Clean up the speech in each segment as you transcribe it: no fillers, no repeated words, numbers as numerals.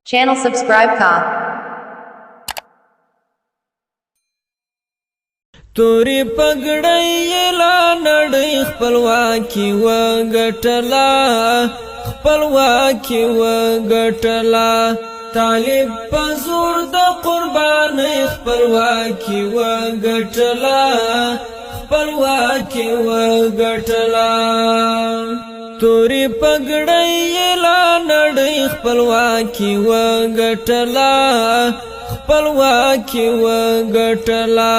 Channel subscribe ka. توری پګړی لا نړۍ خپلواکي وګټلا خپلواکي وګټلا طالب په زور د قربانۍ خپلواکي وګټلا خپلواکي وګټلا توری پګړی لا نړۍ خپلواکي وګټلا خپلواکي وګټلا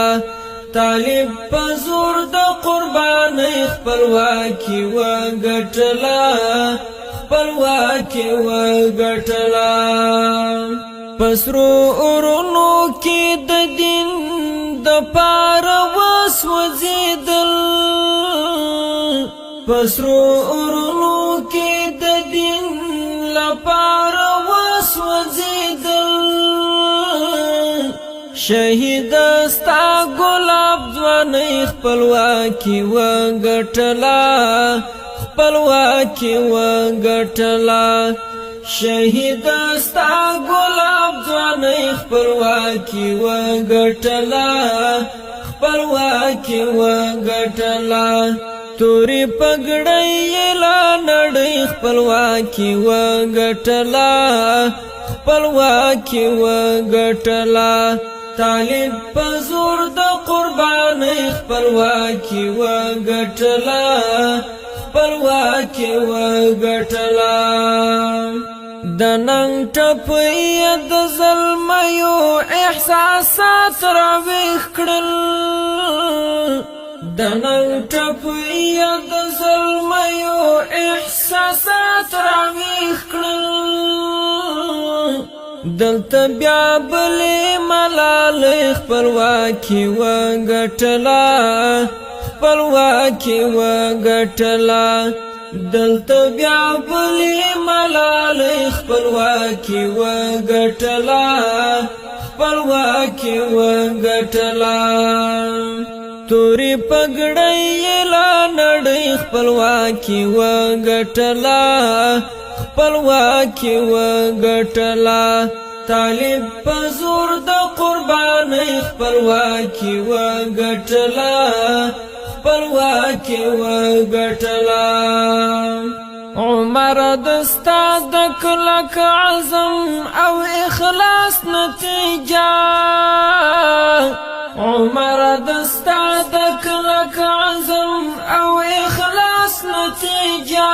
طالب په زور د قربانۍ خپلواکي وګټلا خپلواکي وګټلا پسرو اورونو کې د دین د پاره وسوځیدل پسرو اورونو کې د دین لپاره وسوځیدل شهید ستا ګلاب ځوانۍ خپلواکي وګټلا خپلواکي وګټلا شهید ستا ګلاب ځوانۍ خپلواکي وګټلا خپلواکي وګټلا توری پګړی لا نړۍ خپلواکي وګټلا خپلواکي وګټلا طالب په زور د قربانۍ خپلواکي وګټلا خپلواکي وګټلا د ننګ ټپۍ د ظلمیو احساسات راویښ کړل د ننګ ټپۍ د ظلمیو احساسات راویښ کړل دلته بیا بلې ملالۍ خپلواکي وګټلا خپلواکي وګټلا دلته بیا بلې ملالۍ خپلواکي وګټلا خپلواکي وګټلا توری پګړی لا نړۍ خپلواکي وګټلا خپلواکي وګټلا طالب په زور د قربانۍ خپلواکي وګټلا خپلواکي وګټلا عمر دستا د کلک عزم او اخلاص نتیجه عمر دستا د کلک عزم او اخلاص نتیجه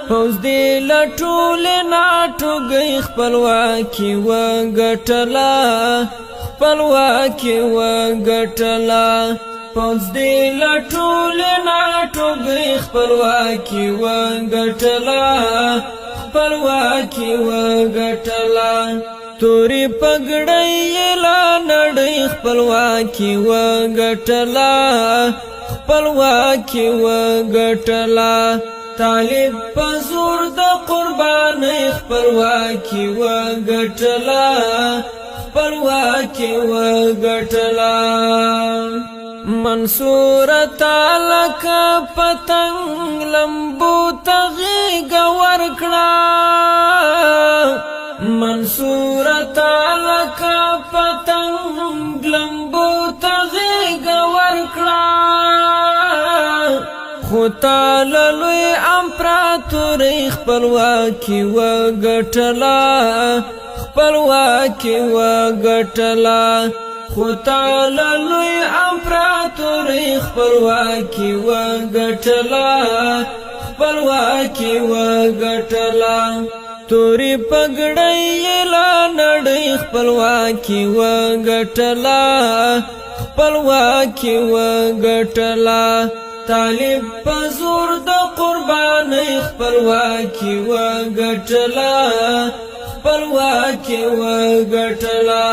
فوز دی لټول ناټوګي خپلواکي وګټلا خپلواکي وګټلا فوز دی لټول ناټوګي خپلواکي وګټلا خپلواکي وګټلا توری پګړی لا نړۍ خپلواکي وګټلا خپلواکي وګټلا طالب په زور د قربانۍ خپلواکي وګټلا خپلواکي وګټلا منصور تعالی کا پتنګ لمبو تغیګ ورکړه منصور تعالی کا پتنګ لمبو تغیګ ورکړه خو تعالی لوی امپراتورۍ خپلواکي وګټلا خپلواکي وګټلا خو تعالی لوی امپراتورۍ خپلواکي وګټلا خپلواکي وګټلا توری پګړی لا نړۍ خپلواکي وګټلا خپلواکي وګټلا طالب په زور د قربانۍ خپلواکي وګټلا خپلواکي وګټلا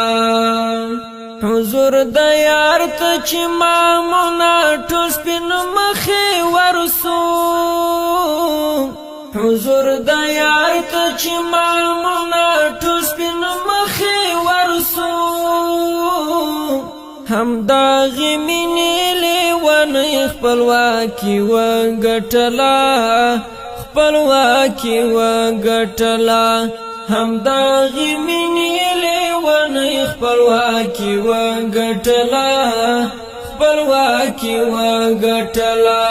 حضور د یار ته چې مامونه ټول سپین مخې ورسو حضور د یار ته چې مامونه ټول سپین مخې ورسو همداغې مینې لیونۍ خپلواکي وګټلا خپلواکي وګټلا همداغی مینی لیونی خپلواکی و گټلا خپلواکی و گټلا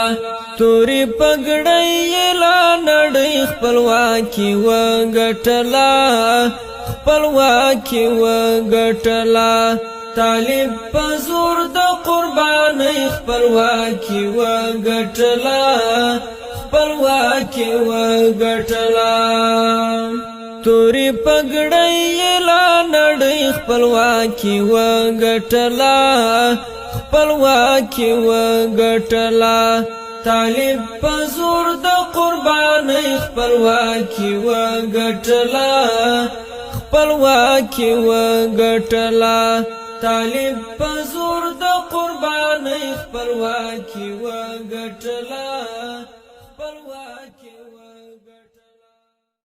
توری پګړی لا نړۍ خپلواکی و گټلا خپلواکی و گټلا طالب پزور د قربانی خپلواکی و گټلا خپلواکی و گټلا توری پګړی لا نړۍ خپلواکی و گټلا خپلواکی و گټلا طالب پزور د قربانی خپلواکی و گټلا خپلواکی و گټلا طالب پزور د قربانی خپلواکی و گټلا